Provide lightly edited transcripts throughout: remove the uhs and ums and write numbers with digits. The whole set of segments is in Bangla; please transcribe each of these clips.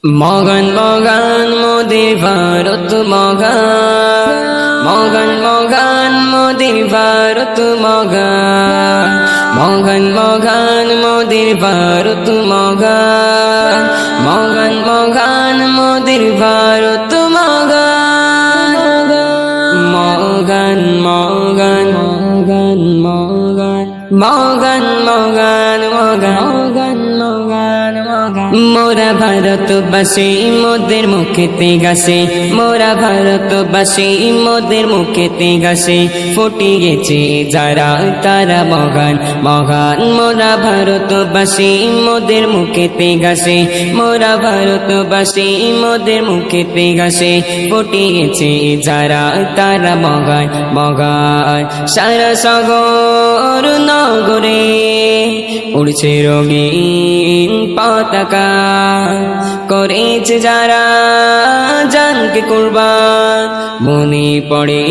মগন মগন মোদের ভারত মগন, মগন মগন মোদের ভারত মগন, মগন মগন মোদের ভারত মগন, মগন মগন মোদের ভারত মগন, মগন মগন মগন মগন মগন মগন মগন মগন মগন মোরা ভারতবাসী মোদের মুখেতে গাছে, মোরা ভারতবাসী মোদের মুখেতে গাছে ফুটিয়েছে যারা তারা মগান মগান। মোরা ভারতবাসী মোদের মুখেতে গাছে, মোরা ভারতবাসী মোদের মুখেতে গাছে ফুটিয়েছে যারা তারা মগান মগান। সারা সাগর নগরে উড়ছে রঙিন পতাকা, করেছে যারা জানকে কুরবান, মনে পড়ে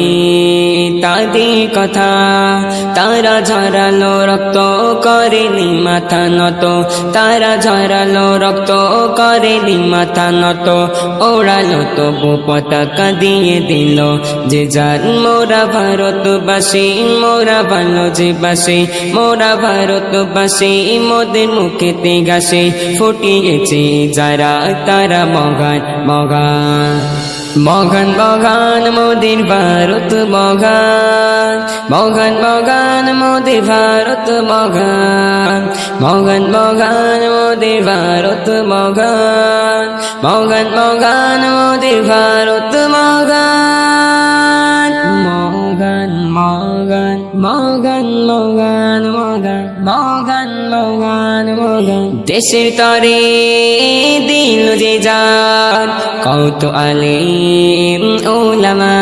তাদের কথা। তারা ঝরালো রক্ত করেনি মাথা নত, তারা ঝরালো রক্ত করেনি মাথা নত, ওড়ালো তবু পতাকা দিয়ে দিল যে যার। মোরা ভারতবাসী মোরা ভালো যে বাসে, মোরা ভারতবাসী মোদের মুখেতে গাছে ফুটিয়েছে যারা তারা মগান মগান। মগান মগান মোদের ভারত মগান, মগান মগান মোদের ভারত মগান, মগান মগান মোদের ভারত মগান, মগান মগান মোদের ভারত মগান, মগান মগান মগান মগান মগান মগান মগান মগান। দেশের তরে দিল যে যান কত আলেম ওলামা,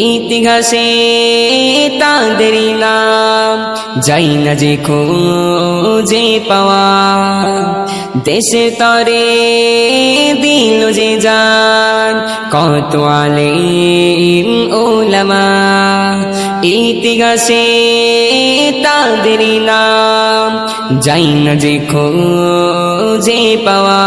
ইতিহাসে তাদের নাম যাই না যে খুঁজে পাওয়া। দেশের তরে দিল যে যান কত আলেম ওলামা, ইতিহাসে তাদের নাম যাই না যে খুঁজে পাওয়া।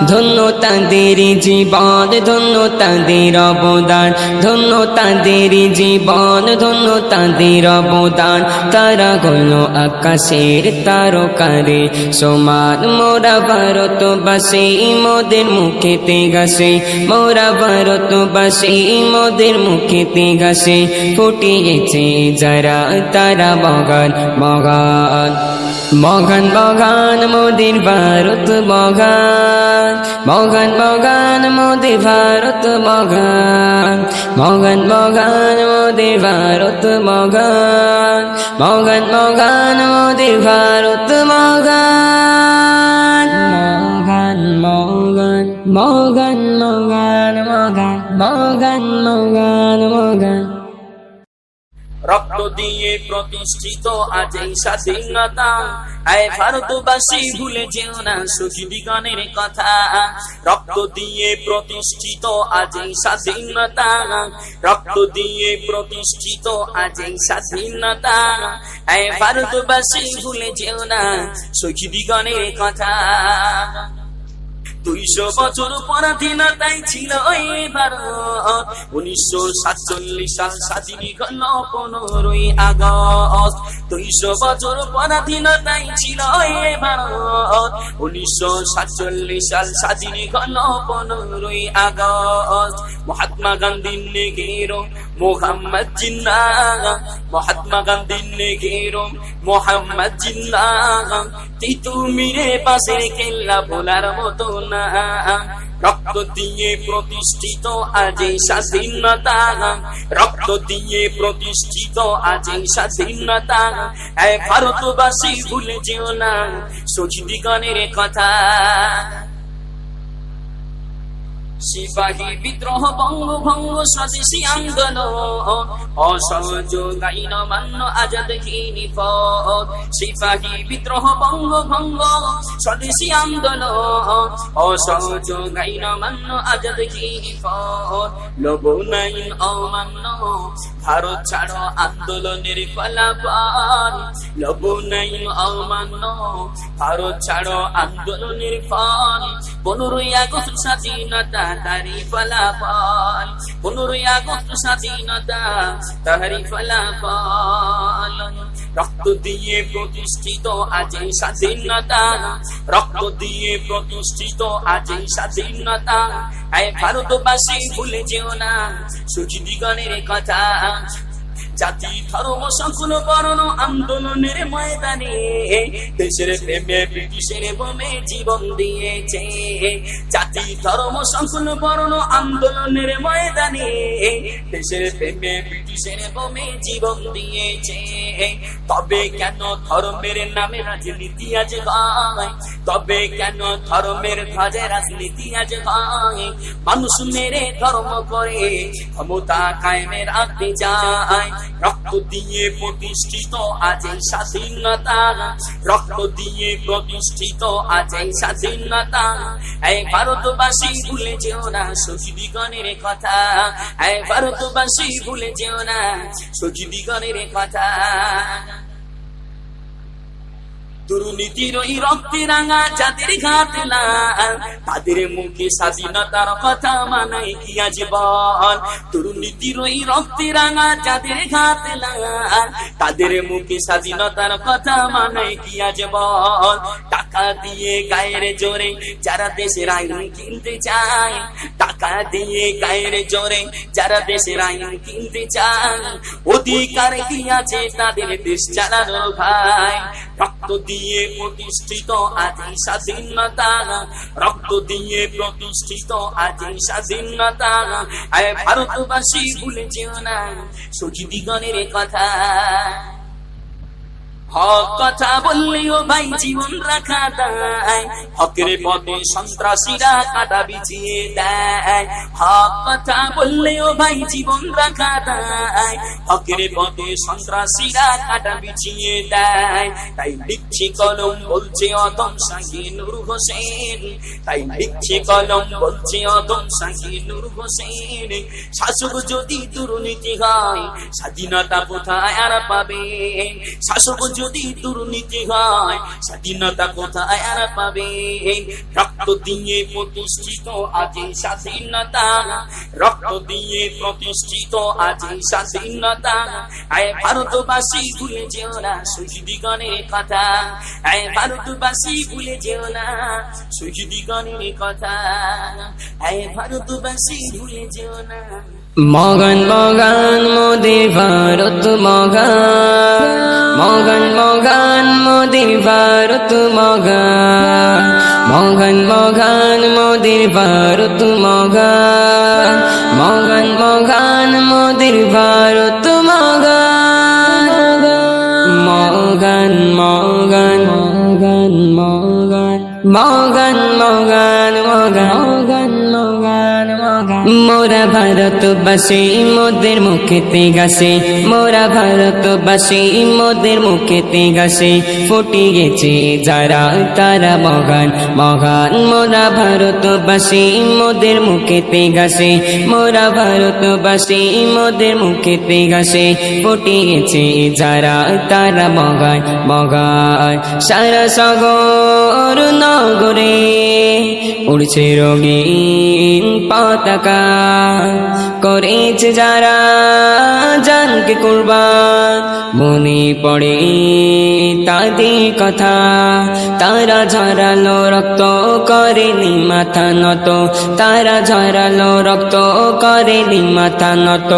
ধন্য তাদের জীবন, ধন্য তাদের অবদান, ধন্য তাদের জীবন, ধন্য তাদের অবদান। তারা হলো আকাশের তারকারে সমান। মোরা ভারতবাসী মোদের মুখেতে গাছে, মোরা ভারতবাসী মোদের মুখেতে গাছে ফুটিয়েছে যারা তারা মগান মগান। মগান মগান মোদের ভারত মগান, মগান মগান মোদের ভারত মগান, মগান মগান মোদের ভারত মগান, মগান মগান মোদের ভারত মগান, মগান মগান মগান মগান মগান মগান মগান মগান। রক্ত দিয়ে প্রতিষ্ঠিত আজ এই স্বাধীনতা, আয় ভারতবাসী ভুলে যেও না শহীদ গানের কথা। রক্ত দিয়ে প্রতিষ্ঠিত আজ এই স্বাধীনতা, রক্ত দিয়ে প্রতিষ্ঠিত আজ এই স্বাধীনতা, আয় ভারতবাসী ভুলে যেও না শহীদ গানের কথা। 200 বছর পরাধীনতায় ছিল এই ভারত, 1947 সাল স্বাধীন হলো 15ই আগস্ট। 200 বছর পরাধীনতায় ছিল এই ভারত, 1947 সাল স্বাধীন হলো 15ই আগস্ট। মহাত্মা গান্ধী নেহেরু মোহাম্মদ জিন্নাহ, মহাত্মা গান্ধী নেহেরু মোহাম্মদ জিন্নাহ, তিতুমিরে পাশের কেল্লা ভোলার মতো না। রক্ত দিয়ে প্রতিষ্ঠিত আজ এই স্বাধীনতা, রক্ত দিয়ে প্রতিষ্ঠিত আজ এই স্বাধীনতা, এই ভারতবাসী ভুলে যেও না শহীদ গানের কথা। সিপাহী বিদ্রোহ বঙ্গভঙ্গ স্বদেশী আন্দোলন অসহযোগাই নবান্ন আজাদ হিন্দ ফৌজ সিপাহী বিদ্রোহ বঙ্গভঙ্গ স্বদেশী আন্দোলন অসহযোগাই নবান্ন আজাদ হিন্দ ফৌজ লবণাইন অমান্য ভারত ছাড়ো আন্দোলনের ফলাফল লবণাইন অমান্য ভারত ছাড়ো আন্দোলনের ফল 15 আগস্ট স্বাধীনতা তারি ফলাফল 15 আগস্ট স্বাধীনতা তারি ফলাফল রক্ত দিয়ে প্রতিষ্ঠিত আজ এই স্বাধীনতা রক্ত দিয়ে প্রতিষ্ঠিত আজ এই স্বাধীনতা এই ভারতবাসী ভুলে যেও না শহীদগণের কথা জাতি ধর্ম সকল বর্ণ আন্দোলনের ময়দানে দেশের প্রেমে ব্রিটিশের বোমে জীবন দিয়েছে জাতি ধর্ম সকল বর্ণ আন্দোলনের ময়দানে দেশের প্রেমে ব্রিটিশের বোমে জীবন দিয়েছে তবে কেন ধর্মের নামে রাজনীতি আজ হয় তবে কেন ধর্মের ধ্বজে রাজনীতি আজ হয় মানুষ মেরে ধর্ম করে ক্ষমতা কায়েমের রাখতে চায় রক্ত দিয়ে প্রতিষ্ঠিত আজ এই স্বাধীনতা রক্ত দিয়ে প্রতিষ্ঠিত আজ এই স্বাধীনতা এই ভারতবাসী ভুলে যেও না শহীদগণের কথা এই ভারতবাসী ভুলে যেও না শহীদগণের কথা দুর্নীতির ওই রক্তে রাঙা যাদের ঘাত লাল তাদের মুখে স্বাধীনতার কথা মানাই কি আজ বল দুর্নীতির ওই রক্তে রাঙা যাদের ঘাত লাল তাদের মুখে স্বাধীনতার কথা মানাই কি আজ বল টাকা দিয়ে গায়ের জোরে যারা দেশের আইন কিনতে চায় টাকা দিয়ে গায়ের জোরে যারা দেশের আইন কিনতে চায় অধিকার কি আছে তাদের দেশ চালানোর ভাই রক্ত দিয়ে প্রতিষ্ঠিত আজ এই স্বাধীনতা রক্ত দিয়ে প্রতিষ্ঠিত আজ এই স্বাধীনতা এই ভারতবাসী ভুলে যেও না শহীদগণের কথা হক কথা বললেও ভাই জীবন রাখা দেয় হকের পথে সন্ত্রাসীরা কাটা বিছিয়ে দেয় হক কথা বললেও ভাই জীবন রাখা দেয় হকের পথে সন্ত্রাসীরা কাটা বিছিয়ে দেয় তাই লিখছে কলম বলছে অদম শাহী নূর হোসেন তাই লিখছে কলম বলছে অদম শাহী নূর হোসেন শাসক যদি দুর্নীতি হয় স্বাধীনতা কোথায় আর পাবে শাসক যদি দুর্নীতি হয় স্বাধীনতা কোথায় আর পাবে রক্ত দিয়ে প্রতিষ্ঠিত আজ এই স্বাধীনতা রক্ত দিয়ে প্রতিষ্ঠিত আজ এই স্বাধীনতা এই ভারতবাসী ভুলে যেও না শহীদগণের কথা এই ভারতবাসী ভুলে যেও না শহীদগণের কথা এই ভারতবাসী ভুলে যেও না মগন মগন মোদের ভারত মগন মগন মগন মোদের ভারত মগন মগন মগন মোদের ভারত মগন মগন মগন মোদের ভারত মগন মগন মগন মগন মগন মগন মগন মগন মগন মগন মোরা ভারতবাসী মোদের মুখেতে গাছে মোরা ভারতবাসী মোদের মুখেতে গাছে ফুটিয়েছে যারা তারা মগান মগান মোরা ভারতবাসী মোদের মুখেতে গাছে মোরা ভারতবাসী মোদের মুখেতে গাছে ফুটিয়েছে যারা তারা মগান মগান সারা সাগর নগরে উড়ছে রঙিন পতাকা করেছে যারা জানকে কুরবান মনে পড়ে তাদের কথা তারা ঝরালো রক্ত করেনি মাথা নত তারা ঝরালো রক্ত করেনি মাথা নত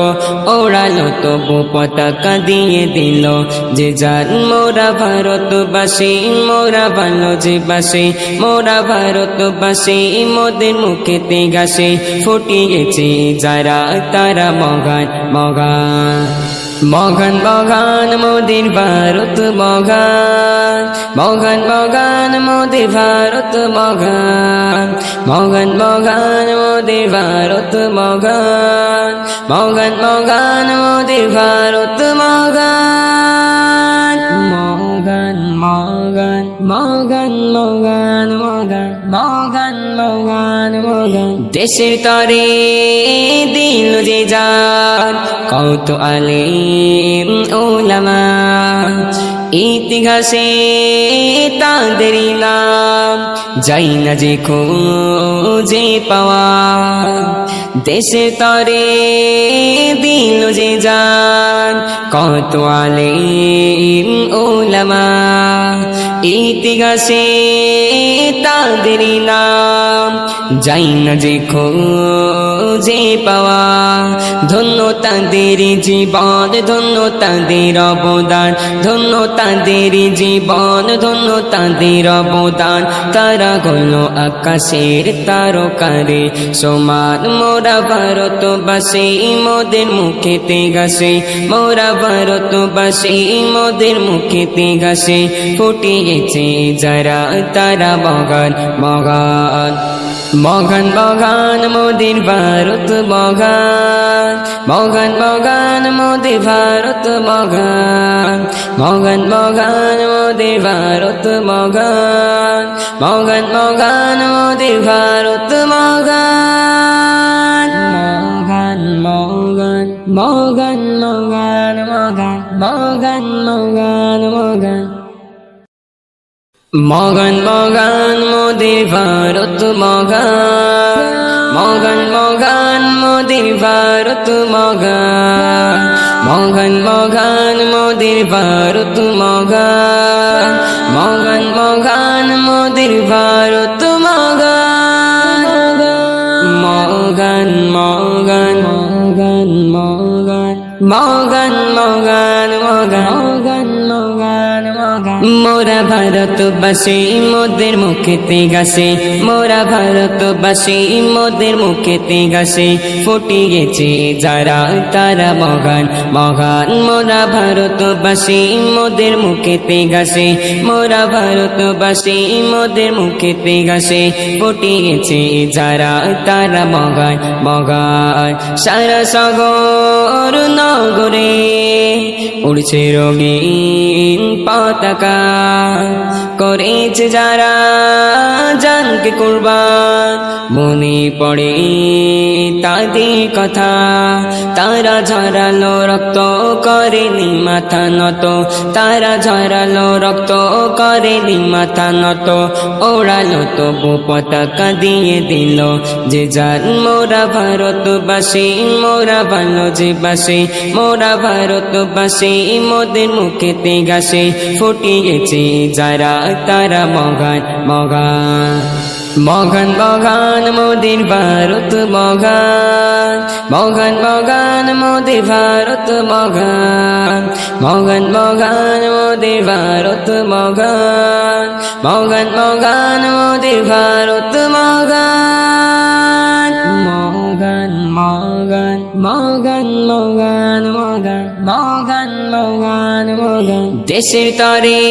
ওড়ালো তবু পতাকা দিয়ে দিল যে যার মোরা ভারতবাসী মোরা ভালো যে বাসে মোরা ভারতবাসী মোদের মুখেতে গাছে ফুটিয়েছে যারা তারা মগান মগান মগান মগান মোদের ভারত মগান মগান মগান মোদের ভারত মগান মগান মগান মোদের ভারত মগান মগান মগান মোদের ভারত মগান মগান মগান মগান মগান মগান মগান মগান মগান দেশের তরে দিল যে যান কত আলেম ওলামা ইতিহাসে তাদের নাম যাই না যে খুঁজে পাওয়া দেশের তরে দিল যে যান কত আলেম ওলামা ইতিহাসে তাদের নাম যাই না যে খুঁজে পাওয়া ধন্য তাদের জীবন ধন্য তাদের অবদান ধন্য তাদের জীবন ধন্য তাদের অবদান তারা হলো আকাশের তারকারে সমান মোরা ভারতবাসী মোদের মুখেতে গাছে মোরা ভারতবাসী মোদের মুখেতে গাছে ফুটিয়েছে যারা তারা মগান মগান মগান মগান মোদের ভারত মগান মগান মগান মোদের ভারত মগান মগান মগান মোদের ভারত মগান মগান মগান মোদের ভারত মগান মগান মগান মগান মগান মগান মগান মগান মগান মগান মোদের ভারত মগান মগান মগান মোদের ভারত মগান মগান মগান মোদের ভারত মগান মগান মগান মোদের ভারত মগান মগান মগান মগান মগান মগান মগান মগান মগান মগান মোরা ভারতবাসী মোদের মুখেতে গাছে মোরা ভারতবাসী মোদের মুখেতে গাছে ফুটিয়েছে যারা তারা মগান মগান মোরা ভারতবাসী মোদের মুখেতে গাছে মোরা ভারতবাসী মোদের মুখেতে গাছে ফুটিয়েছে যারা তারা মগান মগান সারা সাগর নগরে উড়ছে রঙিন পতাকা করেছে যারা জানকে কুরবান মনে পড়ে তাদের কথা তারা ঝরালো রক্ত করেনি মাথা নত তারা ঝরালো রক্ত করেনি মাথা নত ওড়ালো তবু পতাকা দিয়ে দিল যে যার মোরা ভারতবাসী মোরা ভালো যে বাসে মোরা ভারতবাসী মোদের মুখেতে গাছে ফুটিয়েছে যারা তারা মগান মগান মগান মগান মোদের ভারত মগান মগান মগান মোদের ভারত মগান মগান মগান মোদের ভারত মগান মগান মগান মোদের ভারত মগান মগান মগান মগান মগান মগান মগান মগান মগান দেশের তরে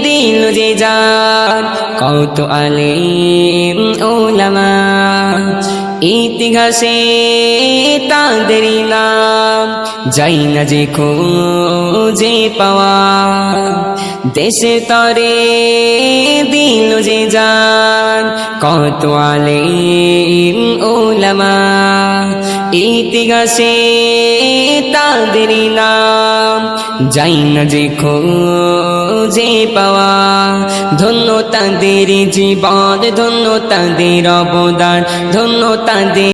দিল যে যান কত আলেম ওলামা ইতিহাসে তাদের নাম যাই না যে খুঁজে পাওয়া দেশে তরে দিল যে যান কত আলেম ওলামা ইতিহাসে তাদের নাম যাই না যে খুঁজে পাওয়া ধন্য তাদের জীবন ধন্য তাদের অবদান ধন্য তাদের